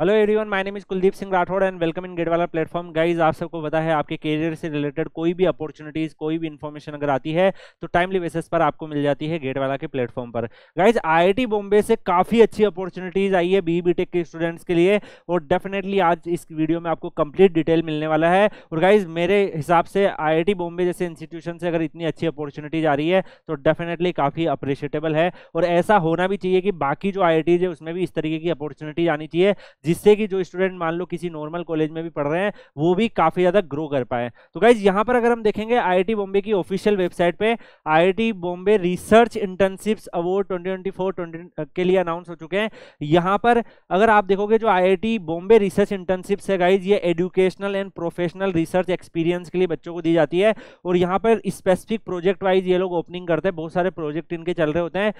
Hello everyone, my name is Kuldeep Singh Rathore and welcome in गेटवाला platform. Guys, आप सबको पता है आपके करियर से रिलेटेड कोई भी अपॉर्चुनिटीज, कोई भी इन्फॉर्मेशन अगर आती है तो टाइमली बेसिस पर आपको मिल जाती है गेटवाला के प्लेटफॉर्म पर। गाइज, आईआईटी बॉम्बे से काफ़ी अच्छी अपॉर्चुनिटीज आई है बी बीटेक के स्टूडेंट्स के लिए और डेफिनेटली आज इस वीडियो में आपको कंप्लीट डिटेल मिलने वाला है। और गाइज, मेरे हिसाब से आईआईटी बॉम्बे जैसे इंस्टीट्यूशन से अगर इतनी अच्छी अपॉर्चुनिटीज आ रही है तो डेफिनेटली काफ़ी अप्रिशिएटेबल है और ऐसा होना भी चाहिए कि बाकी जो आईआईटीज है उसमें भी इस तरीके की अपॉर्चुनिटीज आनी चाहिए, जिससे कि जो स्टूडेंट मान लो किसी नॉर्मल कॉलेज में भी पढ़ रहे हैं वो भी काफी ज्यादा ग्रो कर पाए। तो गाइज, यहां पर अगर हम देखेंगे आईआईटी बॉम्बे की ऑफिशियल वेबसाइट पे IIT Bombay research internships award 2024 के लिए अनाउंस हो चुके हैं। यहां पर अगर आप देखोगे जो आईआईटी बॉम्बे रिसर्च इंटर्नशिप्स है गाइज, ये educational and professional research experience के लिए बच्चों को दी जाती है और यहाँ पर स्पेसिफिक प्रोजेक्ट वाइज ये लोग ओपनिंग करते हैं। बहुत सारे प्रोजेक्ट इनके चल रहे होते हैं।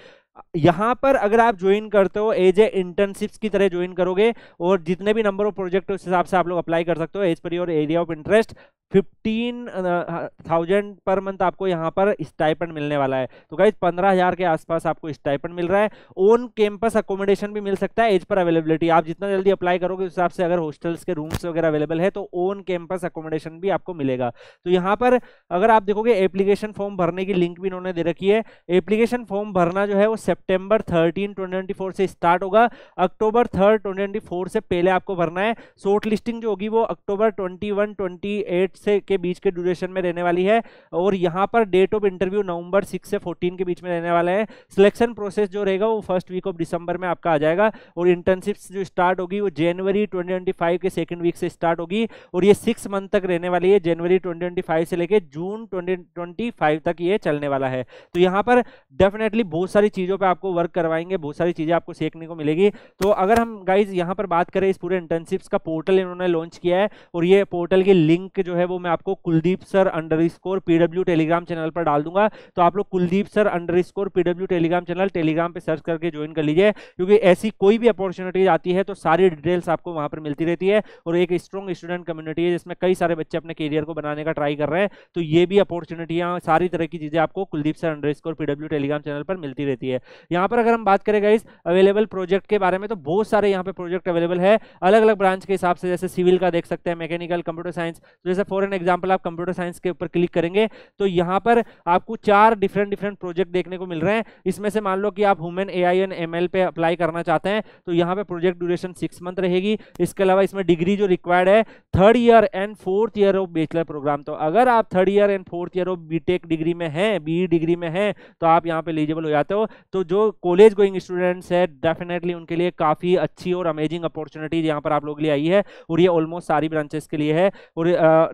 यहाँ पर अगर आप ज्वाइन करते हो एज ए इंटर्नशिप्स की तरह ज्वाइन करोगे और जितने भी नंबर ऑफ प्रोजेक्ट उस हिसाब से आप लोग अप्लाई कर सकते हो as per your area of interest. 15,000 per month आपको यहाँ पर स्टाइपेंड मिलने वाला है। तो गाइज, 15,000 के आसपास आपको स्टाइपेंड मिल रहा है। ओन कैंपस अकोमोडेशन भी मिल सकता है एज पर अवेलेबिलिटी। आप जितना जल्दी अप्लाई करोगे उस हिसाब से अगर हॉस्टल्स के रूम्स वगैरह अवेलेबल है तो ओन कैंपस अकोमोडेशन भी आपको मिलेगा। तो यहाँ पर अगर आप देखोगे एप्लीकेशन फॉर्म भरने की लिंक भी इन्होंने दे रखी है। एप्लीकेशन फॉर्म भरना जो है वो September 13, 2024 से स्टार्ट होगा। October 3, 2024 से पहले आपको भरना है। शॉर्ट लिस्टिंग जो होगी वो October 21, 28 से के बीच के ड्यूरेशन में रहने वाली है और यहाँ पर डेट ऑफ इंटरव्यू November 6 से 14 के बीच में रहने वाला है। सिलेक्शन प्रोसेस जो रहेगा वो फर्स्ट वीक ऑफ दिसंबर में आपका आ जाएगा और इंटर्नशिप्स जो स्टार्ट होगी वो जनवरी 2025 के सेकंड वीक से स्टार्ट होगी और ये 6 मंथ तक रहने वाली है। जनवरी 2025 से लेके जून 2025 तक ये चलने वाला है। तो यहाँ पर डेफिनेटली बहुत सारी चीजों पे आपको वर्क करवाएंगे, बहुत सारी चीजें आपको सीखने को मिलेगी। तो अगर हम गाइज यहाँ पर बात करें, इस पूरे इंटर्नशिप्स का पोर्टल इन्होंने लॉन्च किया है और ये पोर्टल की लिंक जो है वो मैं आपको Kuldeep sir _PW Telegram channel पर डाल दूंगा। तो आप लोग Kuldeep sir _PW Telegram channel Telegram पे सर्च करके ज्वाइन कर लीजिए, क्योंकि ऐसी कोई भी अपॉर्चुनिटी आती है तो सारी डिटेल्स आपको वहां पर मिलती रहती है और एक स्ट्रॉन्ग स्टूडेंट कम्युनिटी है जिसमें कई सारे बच्चे अपने करियर को बनाने का ट्राई कर रहे हैं। तो ये भी अपॉर्चुनिटियां, सारी तरह की चीजें आपको Kuldeep sir _PW Telegram channel पर मिलती रहती है। यहाँ पर अगर हम बात करें गाइस अवेलेबल प्रोजेक्ट के बारे में, तो बहुत सारे यहाँ पे प्रोजेक्ट अवेलेबल है अलग अलग ब्रांच के हिसाब से। जैसे सिविल का देख सकते हैं, मैकेनिकल, कंप्यूटर साइंस। तो जैसे फॉर एन एग्जांपल आप कंप्यूटर साइंस के ऊपर क्लिक करेंगे तो यहाँ पर आपको 4 डिफरेंट प्रोजेक्ट देखने को मिल रहे हैं। इसमें से मान लो कि आप ह्यूमन एआई एंड एमएल पे अप्लाई करना चाहते हैं तो यहाँ पे प्रोजेक्ट ड्यूरेशन 6 मंथ रहेगी। इसके अलावा इसमें डिग्री जो रिक्वायर्ड है 3rd year and 4th year of bachelor programme. तो अगर आप 3rd year and 4th year of BTech degree में हैं, बीई डिग्री में हैं, तो आप यहाँ पे एलिजिबल हो जाते हो। तो जो कॉलेज गोइंग स्टूडेंट्स है डेफिनेटली उनके लिए काफी अच्छी और अमेजिंग अपॉर्चुनिटीज यहाँ पर आप लोगों के लिए आई है और ये ऑलमोस्ट सारी ब्रांचेस के लिए है और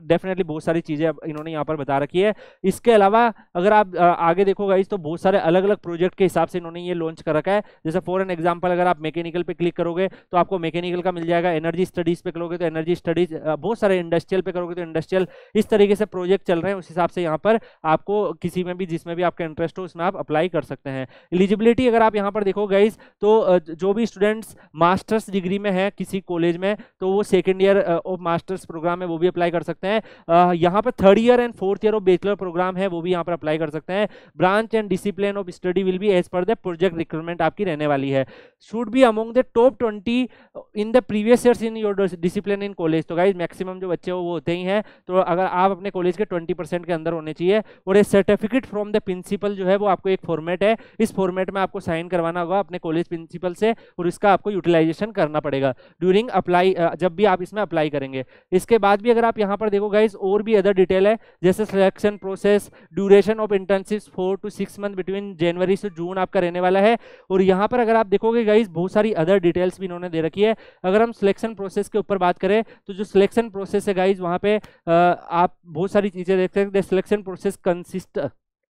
डेफिनेटली बहुत सारी चीजें इन्होंने यहाँ पर बता रखी है। इसके अलावा अगर आप आगे देखो गाइस तो बहुत सारे अलग अलग प्रोजेक्ट के हिसाब से इन्होंने ये लॉन्च कर रखा है। जैसे फॉर एन एग्जांपल अगर आप मैकेनिकल पे क्लिक करोगे तो आपको मैकेनिकल का मिल जाएगा, एनर्जी स्टडीज पे करोगे तो एनर्जी स्टडीज, बहुत सारे इंडस्ट्रियल पे करोगे तो इंडस्ट्रियल। इस तरीके से प्रोजेक्ट चल रहे हैं, उस हिसाब से यहाँ पर आपको किसी में भी जिसमें भी आपका इंटरेस्ट हो उसमें आप अप्लाई कर सकते हैं। एलिजिबिलिटी अगर आप यहाँ पर देखो गाइस तो जो भी स्टूडेंट्स मास्टर्स डिग्री में है किसी कॉलेज में तो वो 2nd year of masters programme है वो भी अप्लाई कर सकते हैं। यहाँ पर 3rd year and 4th year of bachelor programme है वो भी यहाँ पर अप्लाई कर सकते हैं। Branch and discipline of study will be as per the project requirement आपकी रहने वाली है। Should be among the top 20 in the previous years in your discipline in college. तो गाइस मैक्सिमम जो बच्चे हो वो होते ही हैं, तो अगर आप अपने कॉलेज के 20% के अंदर होने चाहिए। और ये सर्टिफिकेट फ्रॉम द प्रिंसिपल जो है वो आपको एक फॉर्मेट है, इस फॉर्मेट में आपको साइन करवाना होगा अपने कॉलेज प्रिंसिपल से और इसका आपको यूटिलाइजेशन करना पड़ेगा ड्यूरिंग अप्लाई, जब भी आप इसमें अप्लाई करेंगे। इसके बाद भी अगर आप यहाँ पर देखो गाइस और भी अदर डिटेल है, जैसे selection process, duration of internships 4 to 6 month between जनवरी से जून आपका रहने वाला है। और यहाँ पर अगर आप देखोगे गाइस बहुत सारी अदर डिटेल्स भी इन्होंने दे रखी है। अगर हम सिलेक्शन प्रोसेस के ऊपर बात करें तो जो सिलेक्शन प्रोसेस है गाइस वहाँ पे आप बहुत सारी चीजें देख सकते हैं। Selection process consist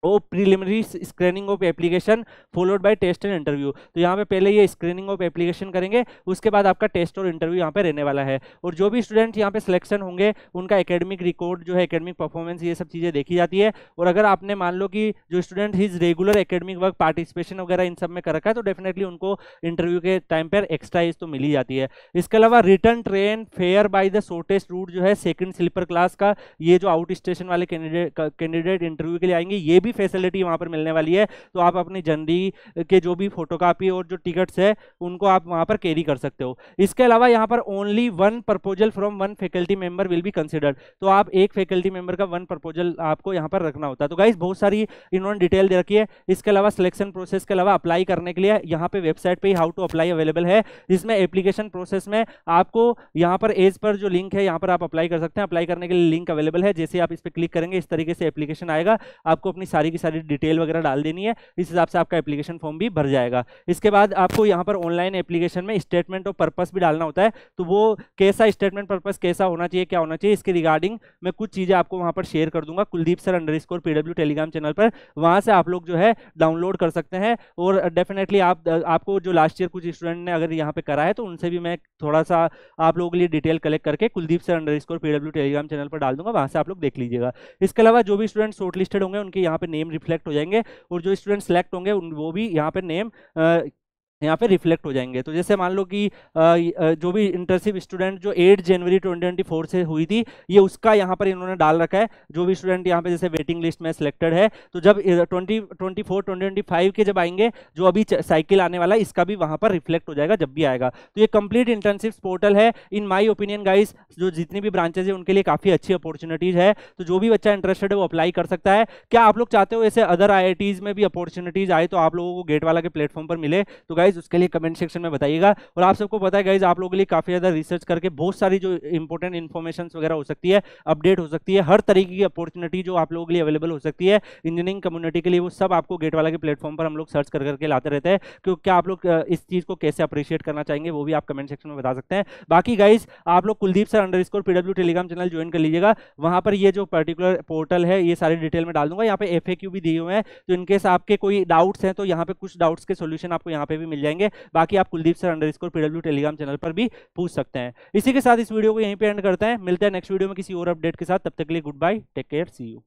of preliminary screening of application followed by test and interview. तो यहाँ पे पहले ये स्क्रीनिंग ऑफ एप्लीकेशन करेंगे, उसके बाद आपका टेस्ट और इंटरव्यू यहाँ पे रहने वाला है। और जो भी स्टूडेंट यहाँ पे सिलेक्शन होंगे उनका एकेडमिक रिकॉर्ड जो है, एकेडमिक परफॉर्मेंस, ये सब चीज़ें देखी जाती है। और अगर आपने मान लो कि जो student his regular academic work, participation वगैरह इन सब में कर रखा है तो डेफिनेटली उनको इंटरव्यू के टाइम पर एक्स्ट्रा एज तो मिल ही जाती है। इसके अलावा return train fair by the shortest route जो है 2nd स्लीपर क्लास का, ये जो आउट स्टेशन वाले कैंडिडेट इंटरव्यू के लिए आएंगे ये भी फैसिलिटी वहाँ पर मिलने वाली है। तो आप अपनी जनरली के जो भी फोटोकॉपी और जो टिकट्स है उनको आप वहाँ पर कैरी कर सकते हो। इसके अलावा यहाँ पर only one proposal from one faculty member will be considered. तो आप एक फैकल्टी मेंबर का वन प्रपोजल आपको यहाँ पर रखना होता है। तो गाइस बहुत सारी इन्होंने डिटेल दे रखी है। इसके अलावा सिलेक्शन प्रोसेस के अलावा अप्लाई करने के लिए यहाँ पे वेबसाइट पे हाउ टू अप्लाई अवेलेबल है, जिसमें एप्लीकेशन प्रोसेस में आपको यहाँ पर एज पर जो लिंक है यहाँ पर आप अप्लाई कर सकते हैं। अप्लाई करने के लिए लिंक अवेलेबल है, जैसे आप इस पर क्लिक करेंगे इस तरीके से एप्लीकेशन आएगा, आपको अपनी सारी की सारी डिटेल वगैरह डाल देनी है, इस हिसाब से आपका एप्लीकेशन फॉर्म भी भर जाएगा। इसके बाद आपको यहाँ पर ऑनलाइन एप्लीकेशन में स्टेटमेंट ऑफ पर्पस भी डालना होता है। तो वो कैसा स्टेटमेंट पर्पस कैसा होना चाहिए, क्या होना चाहिए, इसके रिगार्डिंग मैं कुछ चीजें आपको वहां पर शेयर कर दूंगा Kuldeep sir _PW Telegram channel पर, वहां से आप लोग जो है डाउनलोड कर सकते हैं। और डेफिनेटली आपको जो लास्ट ईयर कुछ स्टूडेंट ने अगर यहाँ पे करा है तो उनसे भी मैं थोड़ा सा आप लोगों के लिए डिटेल कलेक्ट करके Kuldeep sir _PW Telegram channel पर डाल दूंगा, वहां से आप लोग देख लीजिएगा। इसके अलावा जो भी स्टूडेंट शॉर्ट लिस्टेड होंगे उनके यहाँ पे नेम रिफ्लेक्ट हो जाएंगे, और जो स्टूडेंट सेलेक्ट होंगे वो भी यहाँ पे नेम यहाँ पे रिफ्लेक्ट हो जाएंगे। तो जैसे मान लो कि जो भी इंटर्नशिप स्टूडेंट जो 8 जनवरी 2024 से हुई थी, ये उसका यहाँ पर इन्होंने डाल रखा है। जो भी स्टूडेंट यहाँ पे जैसे वेटिंग लिस्ट में सिलेक्टेड है, तो जब 2024-2025 के जब आएंगे, जो अभी साइकिल आने वाला है, इसका भी वहाँ पर रिफ्लेक्ट हो जाएगा जब भी आएगा। तो ये कंप्लीट इंटर्नशिप पोर्टल है। इन माई ओपिनियन गाइस, जो जितनी भी ब्रांचेज है उनके लिए काफ़ी अच्छी अपॉर्चुनिटीज़ है। तो जो भी बच्चा इंटरेस्टेड है वो अप्लाई कर सकता है। क्या आप लोग चाहते हो ऐसे अदर IITs में भी अपॉर्चुनिटीज़ आए तो आप लोगों को गेट वाला के प्लेटफॉर्म पर मिले? तो गाइज उसके लिए कमेंट सेक्शन में बताइएगा। और आप सबको पता है गाइज, आप लोगों के लिए काफी ज्यादा रिसर्च करके बहुत सारी जो इंपॉर्टेंट इन्फॉर्मेशन वगैरह हो सकती है, अपडेट हो सकती है, हर तरीके की अपॉर्चुनिटी जो आप लोगों के लिए अवेलेबल हो सकती है इंजीनियरिंग कम्युनिटी के लिए, वो सब आपको गेट वाला के प्लेटफॉर्म पर हम लोग सर्च कर करके लाते रहते हैं। क्योंकि क्या आप लोग इस चीज को कैसे अप्रिशिएट करना चाहेंगे वो भी आप कमेंट सेक्शन में बता सकते हैं। बाकी गाइज आप लोग Kuldeep sir _PW Telegram channel join कर लीजिएगा। वहां पर ये जो पर्टिकुलर पोर्टल है ये सारी डिटेल में डाल दूंगा। यहाँ पे FAQ भी दिए हुए हैं, तो इनकेस आपके कोई डाउट्स हैं तो यहाँ पे कुछ डाउट्स के सोल्यूशन आपको यहाँ पे भी मिल जाएंगे। बाकी आप Kuldeep sir _PW Telegram channel पर भी पूछ सकते हैं। इसी के साथ इस वीडियो को यहीं पे एंड करते हैं। मिलते हैं नेक्स्ट वीडियो में किसी और अपडेट के साथ। तब तक के लिए goodbye, take care, see you.